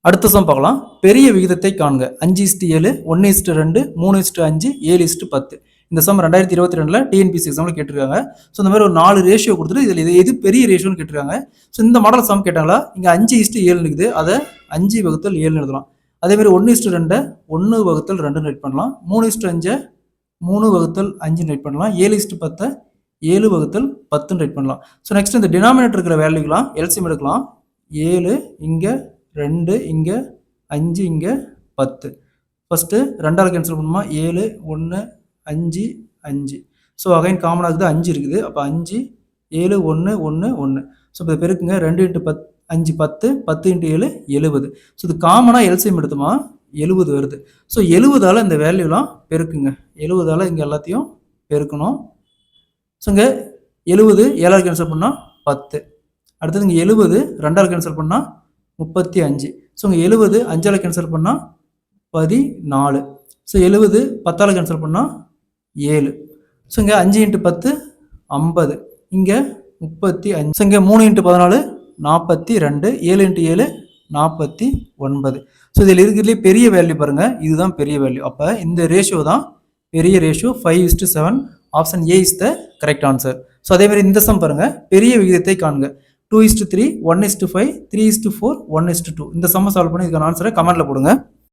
அடுத்த சம் பார்க்கலாம். பெரிய விகிதத்தை காண்க. 5:7, 1:2, 3:5, 7:10. இந்த சம் 2022ல டிஎன்பிஎஸ்சி எக்ஸாம்ல கேட்டிருக்காங்க. ஸோ இந்த மாதிரி ஒரு 4 ரேஷியோ கொடுத்துட்டு இதில் எது பெரிய ரேஷியோன்னு கேட்டிருக்காங்க. ஸோ இந்த மாடல் சம் கேட்டாங்களா, இங்கே 5:7 இருக்குது, அதை 5/7 எழுதலாம். அதேமாதிரி 1:2 1/2 ரைட் பண்ணலாம். 3:5 3/5 ரைட் பண்ணலாம். 7:10 7/10 ரைட் பண்ணலாம். ஸோ நெக்ஸ்ட் இந்த டினாமினேட்டர் இருக்கிற வேல்யூலாம் எல்சிஎம் எடுக்கலாம். 7 இங்கே 2 இங்கே 5 இங்கே 10. ஃபஸ்ட்டு 2ஆல் கேன்சல் பண்ணுமா, 7 1 5 5. ஸோ அகைன் காமனாக இருக்குது, 5 இருக்குது. அப்போ 5 7 1 1 1. ஸோ இப்போ பெருக்குங்க, 2 × 10 5 10 10 × 7 70. ஸோ இது காமனாக எல்சிஎம் எடுத்தோமா 70 வருது. ஸோ 70ஆல் இந்த வேல்யூலாம் பெருக்குங்க. 70ஆல் இங்கே எல்லாத்தையும் பெருக்கணும். ஸோ இங்கே 70 7ஆல் கேன்சல் பண்ணால் 10. அடுத்தது இங்கே 70 2ஆல் கேன்சல் பண்ணால் 35. ஸோ இங்கே 70 5ஆல் கேன்சல் பண்ணால் 14. ஸோ 70 10ஆல் கேன்சல் பண்ணால் 7. ஸோ இங்கே 5 × 10 50. இங்கே 35. ஸோ இங்கே 3 × 14 42. 7 × 7 49. ஸோ இதில் இருக்கிறதுலே பெரிய வேல்யூ பாருங்கள், இதுதான் பெரிய வேல்யூ. அப்போ இந்த ரேஷியோ தான் பெரிய ratio. 5:7. Option A is the correct answer. So அதேமாதிரி இந்த சம் பாருங்கள், பெரிய விகிதத்தை காண்க. 2:3 1:5 3:4 1:2. இந்த சம்ம சால்வ் பண்ணி இதுக்கான ஆன்சரை கமெண்ட்டில் போடுங்க.